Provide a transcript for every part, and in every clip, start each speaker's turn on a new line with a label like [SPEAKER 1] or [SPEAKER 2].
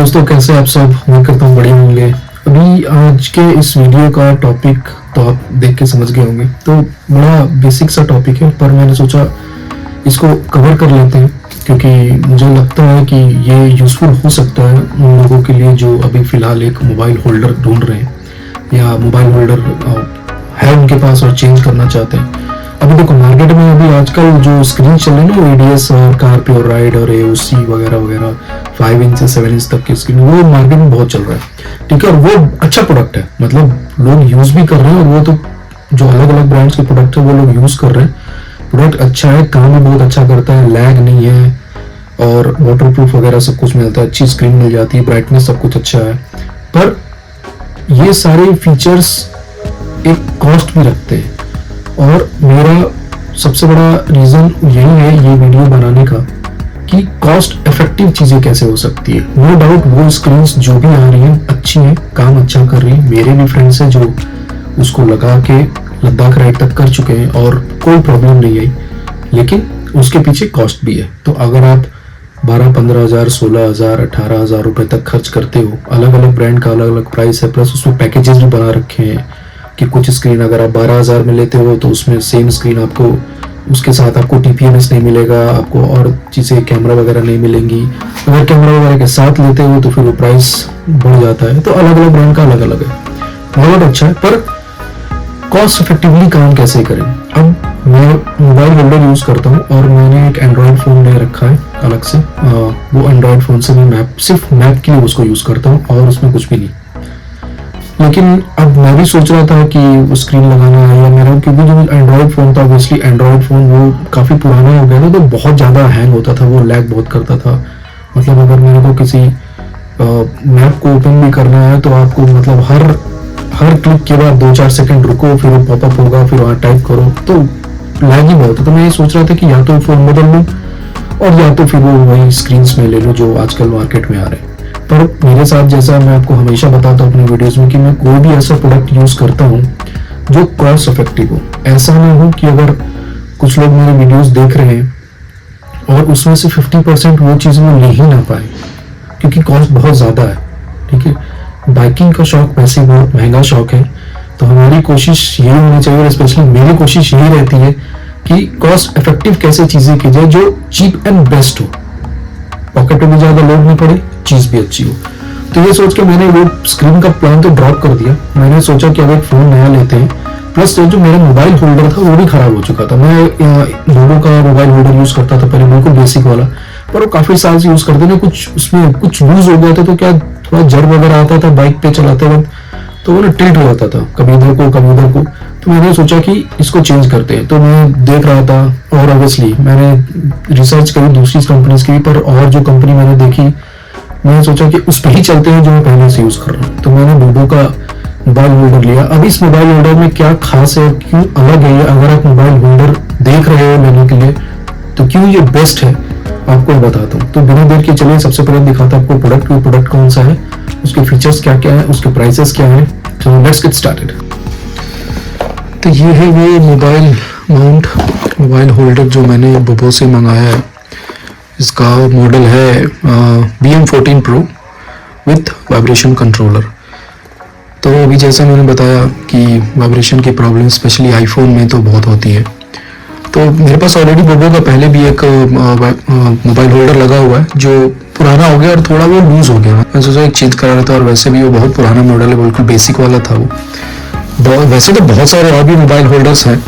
[SPEAKER 1] दोस्तों, कैसे आप सब? उम्मीद करता हूँ बढ़िया होंगे। अभी आज के इस वीडियो का टॉपिक तो आप देख के समझ गए होंगे। तो बड़ा बेसिक सा टॉपिक है, पर मैंने सोचा इसको कवर कर लेते हैं क्योंकि मुझे लगता है कि ये यूज़फुल हो सकता है उन लोगों के लिए जो अभी फ़िलहाल एक मोबाइल होल्डर ढूंढ रहे हैं या मोबाइल होल्डर है उनके पास और चेंज करना चाहते हैं। अभी देखो, मार्केट में अभी आजकल जो स्क्रीन चल रही है ना, वो ADS और कारप्योर राइड और AOC वगैरह वगैरह 5 इंच से 7 इंच तक की स्क्रीन, वो मार्केट में बहुत चल रहा है। ठीक है, और वो अच्छा प्रोडक्ट है, मतलब लोग यूज़ भी कर रहे हैं। और वो तो जो अलग अलग ब्रांड्स के प्रोडक्ट है वो लोग यूज़ कर रहे हैं। प्रोडक्ट अच्छा है, काम भी बहुत अच्छा करता है, लैग नहीं है और वाटरप्रूफ वगैरह सब कुछ मिलता है, अच्छी स्क्रीन मिल जाती है, ब्राइटनेस सब कुछ अच्छा है। पर ये सारे फीचर्स एक कॉस्ट भी रखते हैं और मेरा सबसे बड़ा रीज़न यही है ये वीडियो बनाने का कि कॉस्ट इफेक्टिव चीज़ें कैसे हो सकती है। नो डाउट वो स्क्रीन्स जो भी आ रही हैं अच्छी हैं, काम अच्छा कर रही हैं। मेरे भी फ्रेंड्स हैं जो उसको लगा के लद्दाख राइड तक कर चुके हैं और कोई प्रॉब्लम नहीं आई, लेकिन उसके पीछे कॉस्ट भी है। तो अगर आप 12-15 हज़ार, 16 हज़ार, 18 हज़ार रुपये तक खर्च करते हो, अलग अलग ब्रांड का अलग अलग प्राइस है, प्लस उसमें पैकेजेस भी बना रखे हैं कि कुछ स्क्रीन अगर आप 12 हज़ार में लेते हो तो उसमें सेम स्क्रीन आपको, उसके साथ आपको TPMS नहीं मिलेगा, आपको और चीज़ें कैमरा वगैरह नहीं मिलेंगी। अगर कैमरा वगैरह के साथ लेते हो तो फिर वो प्राइस बढ़ जाता है। तो अलग अलग ब्रांड का अलग अलग है, बहुत अच्छा है। पर कॉस्ट इफेक्टिवली काम कैसे करें? अब मैं मोबाइल होल्डर यूज़ करता हूँ और मैंने एक एंड्रॉयड फ़ोन ले रखा है अलग से। वो एंड्रॉयड फ़ोन से मैं सिर्फ मैप के लिए उसको यूज़ करता हूँ और उसमें कुछ भी नहीं। लेकिन अब मैं भी सोच रहा था कि वो स्क्रीन लगाना है या मेरा, क्योंकि जो एंड्रॉयड फ़ोन था, ऑब्वियसली एंड्रॉयड फ़ोन वो काफ़ी पुराना हो गया था, तो बहुत ज़्यादा हैंग होता था, वो लैग बहुत करता था। मतलब अगर मेरे को किसी मैप को ओपन भी करना है तो आपको मतलब हर क्लिक के बाद 2-4 सेकंड रुको, फिर वो पॉपअप होगा, फिर वहाँ टाइप करो, तो लैग ही बहुत है। तो मैं ये सोच रहा था कि या तो फ़ोन बदल लूँ और या तो फिर वो वही स्क्रीन्स में ले लूँ जो आजकल मार्केट में आ रहे हैं। पर मेरे साथ, जैसा मैं आपको हमेशा बताता हूँ अपने वीडियोस में, कि मैं कोई भी ऐसा प्रोडक्ट यूज़ करता हूँ जो कॉस्ट इफेक्टिव हो। ऐसा ना हो कि अगर कुछ लोग मेरे वीडियोस देख रहे हैं और उसमें से 50% वो चीज़ वो ले ही ना पाए क्योंकि कॉस्ट बहुत ज़्यादा है। ठीक है, बाइकिंग का शौक वैसे बहुत महंगा शौक है, तो हमारी कोशिश ये होनी चाहिए, और स्पेशली मेरी कोशिश यही रहती है कि कॉस्ट इफेक्टिव कैसे चीज़ें की जाए जो चीप एंड बेस्ट हो, पॉकेट में भी ज़्यादा लोड नहीं पड़े, चीज़ भी अच्छी हो। तो ये सोच के मैंने वो स्क्रीन का प्लान तो ड्रॉप कर दिया। मैंने सोचा कि अब एक फ़ोन नया लेते हैं, प्लस तो जो मेरा मोबाइल होल्डर था वो भी ख़राब हो चुका था। मैं लोगों का मोबाइल होल्डर यूज़ करता था पहले, बिल्कुल बेसिक वाला, पर वो काफ़ी साल से यूज़ करते थे, कुछ उसमें कुछ लूज़ हो गया था, तो क्या थोड़ा जड़ वगैरह आता था बाइक पे चलाते वक्त, तो वो ना टिल्ट हो जाता था, कभी इधर को कभी उधर को। तो मैंने सोचा कि इसको चेंज करते हैं। तो मैं देख रहा था और ऑब्वियसली मैंने रिसर्च करी दूसरी कंपनीज की, पर और जो कंपनी मैंने देखी, मैंने सोचा कि उस पर ही चलते हैं जो मैं पहले से यूज़ कर रहा हूँ। तो मैंने बोबो का मोबाइल होल्डर लिया। अब इस मोबाइल होल्डर में क्या खास है, क्यों अलग है ये, अगर आप मोबाइल होल्डर देख रहे हो लेने के लिए तो क्यों ये बेस्ट है, आपको बताता हूँ। तो बिना देर के चलिए सबसे पहले दिखाता हूँ आपको प्रोडक्ट कौन सा है, उसके फीचर्स क्या क्या है, उसके प्राइसेस क्या है। तो लेट्स गेट स्टार्टेड। तो ये है वो मोबाइल होल्डर जो मैंने बोबो से मंगाया है। इसका मॉडल है BM14 Pro with vibration controller. तो अभी जैसा मैंने बताया कि वाइब्रेशन की प्रॉब्लम स्पेशली आईफोन में तो बहुत होती है। तो मेरे पास ऑलरेडी बोबो का पहले भी एक मोबाइल होल्डर लगा हुआ है जो पुराना हो गया और थोड़ा वो लूज़ हो गया। मैं सोचा एक चेंज करा रहा था, और वैसे भी वो बहुत पुराना मॉडल है, बिल्कुल बेसिक वाला था वो। वैसे तो बहुत सारे और भी मोबाइल होल्डर्स हैं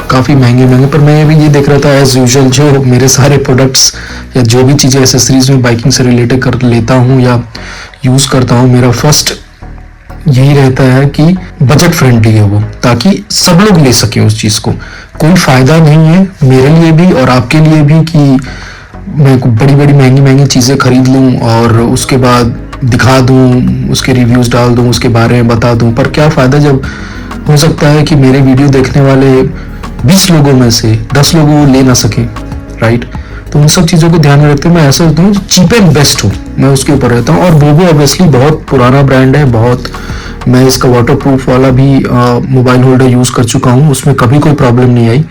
[SPEAKER 1] काफ़ी महंगे, पर मैं भी ये देख रहा था एज़ यूजुअल जो मेरे सारे प्रोडक्ट्स या जो भी चीज़ें एसेसरीज में बाइकिंग से रिलेटेड कर लेता हूँ या यूज़ करता हूँ, मेरा फर्स्ट यही रहता है कि बजट फ्रेंडली है वो, ताकि सब लोग ले सकें उस चीज़ को। कोई फ़ायदा नहीं है मेरे लिए भी और आपके लिए भी कि मैं बड़ी बड़ी महंगी चीज़ें खरीद लूँ और उसके बाद दिखा दूँ, उसके रिव्यूज़ डाल दूँ, उसके बारे में बता दूँ। पर क्या फ़ायदा जब हो सकता है कि मेरे वीडियो देखने वाले 20 लोगों में से 10 लोगों को ले ना सकें, राइट? तो उन सब चीज़ों को ध्यान में रखते हुए मैं ऐसा होता हूँ जो चीप एंड बेस्ट हो, मैं उसके ऊपर रहता हूँ। और बोबो ऑब्वियसली बहुत पुराना ब्रांड है, बहुत। मैं इसका वाटरप्रूफ वाला भी मोबाइल होल्डर यूज़ कर चुका हूँ, उसमें कभी कोई प्रॉब्लम नहीं आई।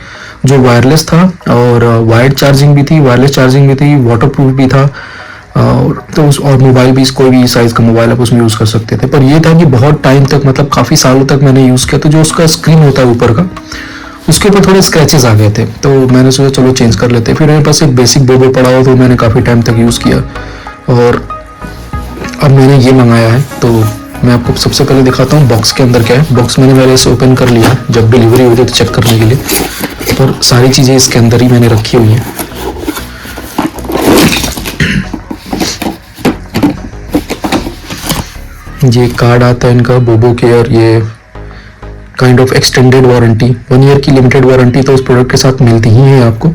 [SPEAKER 1] जो वायरलेस था और वायर्ड चार्जिंग भी थी, वायरलेस चार्जिंग भी थी, वाटरप्रूफ भी था, और मोबाइल भी कोई भी साइज़ का मोबाइल आप उसमें यूज़ कर सकते थे। पर ये था कि बहुत टाइम तक, मतलब काफ़ी सालों तक मैंने यूज़ किया, तो जो उसका स्क्रीन होता है ऊपर का, उसके ऊपर थोड़े स्क्रैचेस आ गए थे, तो मैंने सोचा चलो चेंज कर लेते हैं। फिर मेरे पास एक बेसिक बोबो पड़ा हुआ, तो मैंने काफ़ी टाइम तक यूज़ किया, और अब मैंने ये मंगाया है। तो मैं आपको सबसे पहले दिखाता हूँ बॉक्स के अंदर क्या है। बॉक्स मैंने पहले इसे ओपन कर लिया जब डिलीवरी हुई थी तो चेक करने के लिए, पर सारी चीज़ें इसके अंदर ही मैंने रखी हुई हैं। ये कार्ड आता है इनका बोबो केयर, ये kind of extended warranty, 1 year की लिमिटेड वारंटी तो उस प्रोडक्ट के साथ मिलती ही है आपको,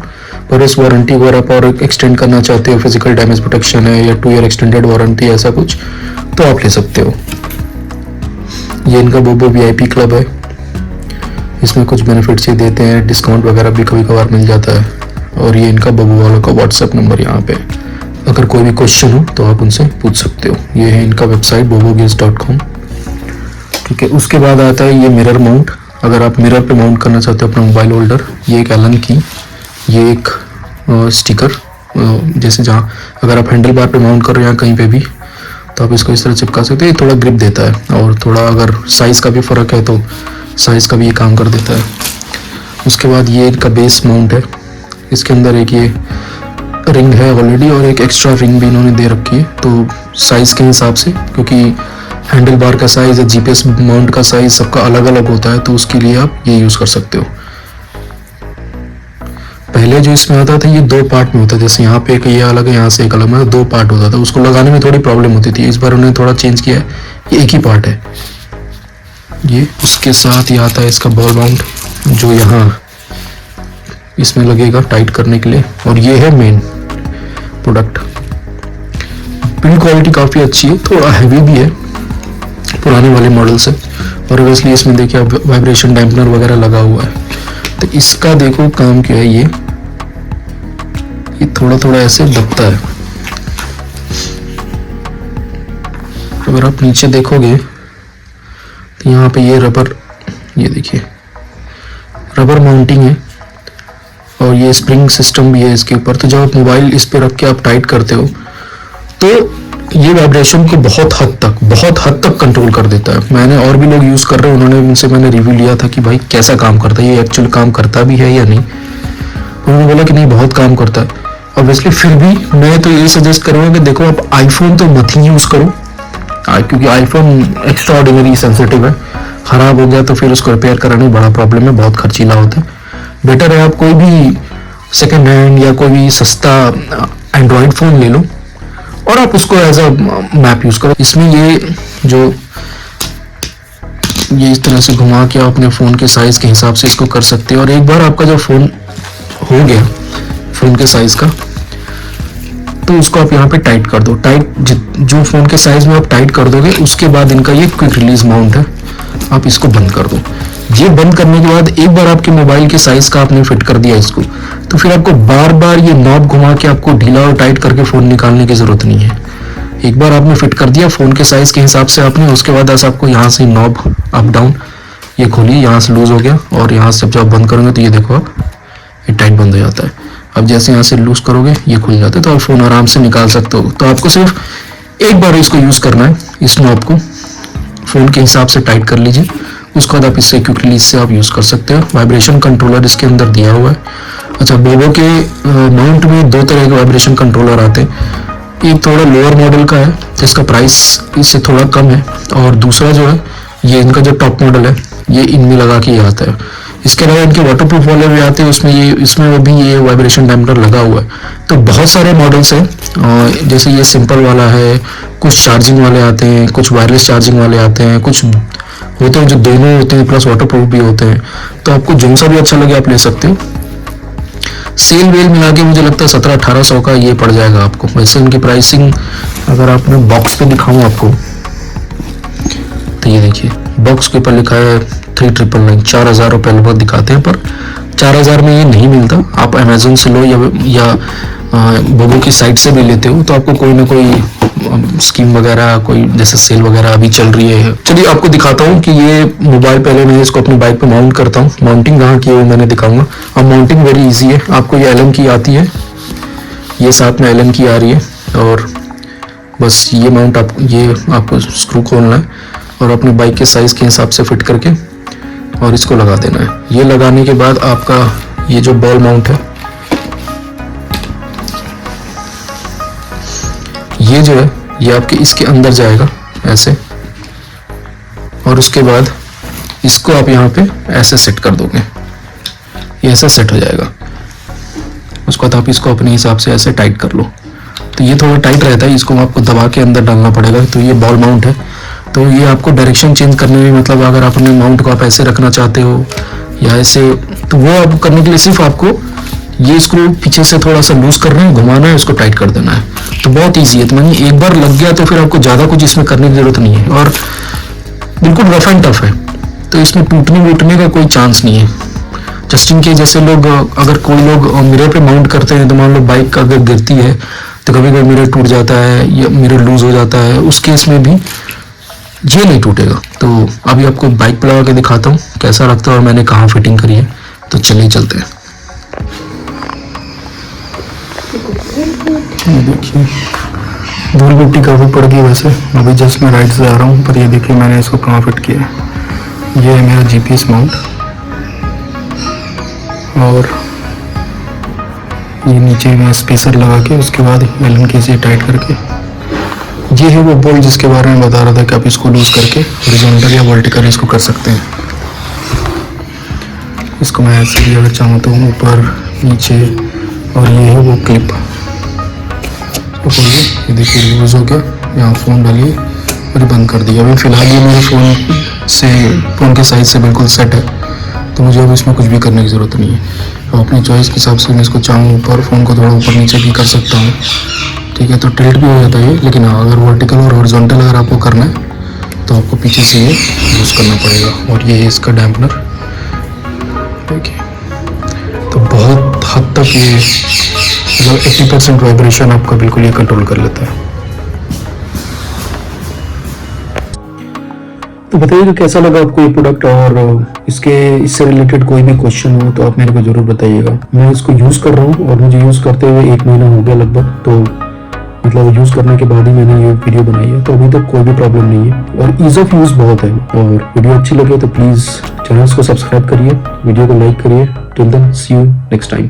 [SPEAKER 1] पर इस वारंटी को अगर आप और एक्सटेंड करना चाहते हो, फिजिकल डैमेज प्रोटेक्शन है या 2 ईयर एक्सटेंडेड वारंटी ऐसा कुछ, तो आप ले सकते हो। ये इनका बोबो VIP क्लब है, इसमें कुछ बेनिफिट्स ये देते हैं, डिस्काउंट वगैरह भी कभी कभार मिल जाता है। और ये इनका बोबो वालों का व्हाट्सएप नंबर यहाँ पे, अगर कोई भी क्वेश्चन हो तो आप उनसे पूछ सकते हो। ये है इनका वेबसाइट bobogears.com। ठीक है, उसके बाद आता है ये मिरर माउंट। अगर आप मिरर पे माउंट करना चाहते हो अपना मोबाइल होल्डर, ये एक एलन की, ये एक स्टिकर, जैसे जहाँ अगर आप हैंडल बार पे माउंट कर रहे हो या कहीं पे भी, तो आप इसको इस तरह चिपका सकते हो। ये थोड़ा ग्रिप देता है, और थोड़ा अगर साइज़ का भी फ़र्क है तो साइज़ का भी ये काम कर देता है। उसके बाद ये इनका बेस माउंट है, इसके अंदर एक ये रिंग है ऑलरेडी, और एक एक्स्ट्रा रिंग भी इन्होंने दे रखी है, तो साइज़ के हिसाब से, क्योंकि हैंडल बार का साइज़ या GPS माउंट का साइज़ सबका अलग अलग होता है, तो उसके लिए आप ये यूज़ कर सकते हो। पहले जो इसमें आता था ये 2 पार्ट में होता था, जैसे यहाँ पे एक ये अलग है, यहाँ से एक अलग, मतलब 2 पार्ट होता था, उसको लगाने में थोड़ी प्रॉब्लम होती थी। इस बार उन्होंने थोड़ा चेंज किया है, ये एक ही पार्ट है ये। उसके साथ ये आता है इसका बॉल माउंट, जो यहाँ इसमें लगेगा टाइट करने के लिए, और ये है मेन प्रोडक्ट। बिल्ड क्वालिटी काफ़ी अच्छी है, थोड़ा हैवी भी है पुराने वाले मॉडल से, और ऑब्वियसली इसमें देखिए अब वाइब्रेशन डैम्पनर वगैरह लगा हुआ है। तो इसका देखो काम क्या है, ये थोड़ा थोड़ा ऐसे दबता है। अगर आप नीचे देखोगे तो यहाँ पे ये रबर, ये देखिए रबर माउंटिंग है, और ये स्प्रिंग सिस्टम भी है इसके ऊपर। तो जब आप मोबाइल इस पे रख के आप टाइट करते हो तो ये वाइब्रेशन को बहुत हद तक कंट्रोल कर देता है। मैंने और भी लोग यूज़ कर रहे हैं, उन्होंने उनसे मैंने रिव्यू लिया था कि भाई कैसा काम करता है, ये एक्चुअल काम करता भी है या नहीं। उन्होंने बोला कि नहीं, बहुत काम करता है। ऑब्वियसली फिर भी मैं तो ये सजेस्ट करूँगा कि देखो, आप आईफोन तो मत ही यूज़ करो, क्योंकि आईफोन एक्स्ट्रा ऑर्डिनरी सेंसिटिव है। ख़राब हो गया तो फिर उसको रिपेयर कराना बड़ा प्रॉब्लम है, बहुत खर्चीला होता है। बेटर है आप कोई भी सेकेंड हैंड या कोई भी सस्ता एंड्रॉयड फ़ोन ले लो, और आप उसको एज अ मैप यूज़ करो। इसमें ये इस तरह से घुमा के आप अपने फ़ोन के साइज़ के हिसाब से इसको कर सकते हो। और एक बार आपका जब फ़ोन हो गया फ़ोन के साइज़ का, तो उसको आप यहाँ पे टाइट कर दो। जो फ़ोन के साइज़ में आप टाइट कर दोगे, उसके बाद इनका ये क्विक रिलीज माउंट है, आप इसको बंद कर दो। ये बंद करने के बाद एक बार आपके मोबाइल के साइज़ का आपने फिट कर दिया इसको, तो फिर आपको बार बार ये नॉब घुमा के आपको ढीला और टाइट करके फ़ोन निकालने की ज़रूरत नहीं है। एक बार आपने फिट कर दिया फ़ोन के साइज़ के हिसाब से आपने, उसके बाद बस आपको यहाँ से नॉब अप डाउन ये खोलिए, यहाँ से लूज़ हो गया, और यहाँ से जब बंद करोगे तो ये देखो आप, ये टाइट बंद हो जाता है। अब जैसे यहाँ से लूज़ करोगे ये खुल जाता है, तो आप फ़ोन आराम से निकाल सकते हो। तो आपको सिर्फ एक बार इसको यूज़ करना है, इस नॉब को फ़ोन के हिसाब से टाइट कर लीजिए, उसके बाद आप इससे क्विक रिलीज से आप यूज़ कर सकते हो। वाइब्रेशन कंट्रोलर इसके अंदर दिया हुआ है। अच्छा, बोबो के माउंट में 2 तरह के वाइब्रेशन कंट्रोलर आते हैं। एक थोड़ा लोअर मॉडल का है जिसका प्राइस इससे थोड़ा कम है, और दूसरा जो है ये इनका जो टॉप मॉडल है, ये इनमें लगा के आता है। इसके अलावा इनके वाटरप्रूफ वाले भी आते हैं, इसमें वो भी ये वाइब्रेशन डैम्पनर लगा हुआ है। तो बहुत सारे मॉडल्स हैं, जैसे ये सिंपल वाला है, कुछ चार्जिंग वाले आते हैं, कुछ वायरलेस चार्जिंग वाले आते हैं, कुछ होते हैं जो दोनों होते हैं प्लस वाटरप्रूफ भी होते हैं। तो आपको जो सा भी अच्छा लगे आप ले सकते हो। सेल वेल मिला के मुझे लगता है 1700-1800 का ये पड़ जाएगा आपको। वैसे इनकी प्राइसिंग अगर आपने बॉक्स पे दिखाऊं आपको, तो ये देखिए बॉक्स के ऊपर लिखा है 3999, 4000 रुपये लगभग दिखाते हैं, पर 4000 में ये नहीं मिलता। आप अमेजोन से लो या बोबो की साइट से भी लेते हो, तो आपको कोई ना कोई स्कीम वगैरह, कोई जैसे सेल वगैरह अभी चल रही है। चलिए आपको दिखाता हूँ कि ये मोबाइल, पहले मैं इसको अपनी बाइक पे माउंट करता हूँ। माउंटिंग कहाँ की है वो मैंने दिखाऊंगा। अब माउंटिंग वेरी इजी है। आपको ये एलन की आती है, ये साथ में एलन की आ रही है, और बस ये माउंट आपको स्क्रू खोलना है और अपनी बाइक के साइज़ के हिसाब से फिट करके और इसको लगा देना है। ये लगाने के बाद आपका ये जो बॉल माउंट है, ये जो है ये आपके इसके अंदर जाएगा ऐसे, और उसके बाद इसको आप यहाँ पे ऐसे सेट कर दोगे, ये ऐसा सेट हो जाएगा। उसके बाद आप इसको अपने हिसाब से ऐसे टाइट कर लो। तो ये थोड़ा टाइट रहता है, इसको आपको दबा के अंदर डालना पड़ेगा। तो ये बॉल माउंट है, तो ये आपको डायरेक्शन चेंज करने में, मतलब अगर आप अपने माउंट को आप ऐसे रखना चाहते हो या ऐसे, तो वो आपको करने के लिए सिर्फ आपको ये स्क्रू पीछे से थोड़ा सा लूज करना है, घुमाना है, उसको टाइट कर देना है। तो बहुत ईजी है। तो मैंने एक बार लग गया तो फिर आपको ज़्यादा कुछ इसमें करने की जरूरत नहीं है, और बिल्कुल रफ एंड टफ है, तो इसमें टूटने वूटने का कोई चांस नहीं है। जस्ट इन केस जैसे लोग, अगर कोई लोग मिरर पे माउंट करते हैं, तो मान लो बाइक अगर गिरती है तो कभी कभी मिरर टूट जाता है या मिरर लूज हो जाता है, उस केस में भी ये नहीं टूटेगा। तो अभी आपको बाइक पे लगा के दिखाता हूँ कैसा लगता है और मैंने कहाँ फिटिंग करी है। तो चलिए चलते हैं। देखिए धूल मिट्टी काफ़ी पड़ गई वैसे, अभी जस्ट मैं राइट से आ रहा हूँ, पर ये देखिए मैंने इसको कहाँ फिट किया है। ये है मेरा जीपीएस माउंट, और ये नीचे में स्पेसर लगा के उसके बाद एलन के से टाइट करके, ये है वो बोल्ट जिसके बारे में बता रहा था कि आप इसको लूज करके हॉरिजॉन्टल या वर्टिकल इसको कर सकते हैं। इसको मैं ऐसे भी अगर चाहूँ तो ऊपर नीचे, और ये है वो क्लिप। तो खोलिए, ये देखिए लूज हो गया, यहाँ फ़ोन डालिए और बंद कर दिया। अभी फ़िलहाल ये मेरे फ़ोन के साइज से बिल्कुल सेट है, तो मुझे अब इसमें कुछ भी करने की ज़रूरत नहीं है। तो अपनी चॉइस के हिसाब से मैं इसको चाहूँ ऊपर, फ़ोन को थोड़ा ऊपर नीचे भी कर सकता हूँ, ठीक है। तो टिल्ट भी हो जाता है ये, लेकिन हाँ अगर वर्टिकल और हॉरिजॉन्टल अगर आपको करना है तो आपको पीछे से ये यूज़ करना पड़ेगा। और ये है इसका डैम्पनर, देखिए। तो बहुत हद तक ये मतलब 80% वाइब्रेशन आपका बिल्कुल ये कंट्रोल कर लेता है। तो बताइएगा कैसा लगा आपको ये प्रोडक्ट, और इससे रिलेटेड कोई भी क्वेश्चन हो तो आप मेरे को ज़रूर बताइएगा। मैं इसको यूज़ कर रहा हूँ और मुझे यूज़ करते हुए 1 महीना हो गया लगभग, तो मतलब यूज़ करने के बाद ही मैंने ये वीडियो बनाई है, तो अभी तक कोई भी प्रॉब्लम नहीं है और ईज़ ऑफ यूज़ बहुत है। और वीडियो अच्छी लगे तो प्लीज़ चैनल को सब्सक्राइब करिए, वीडियो को लाइक करिए। Till then see you next time.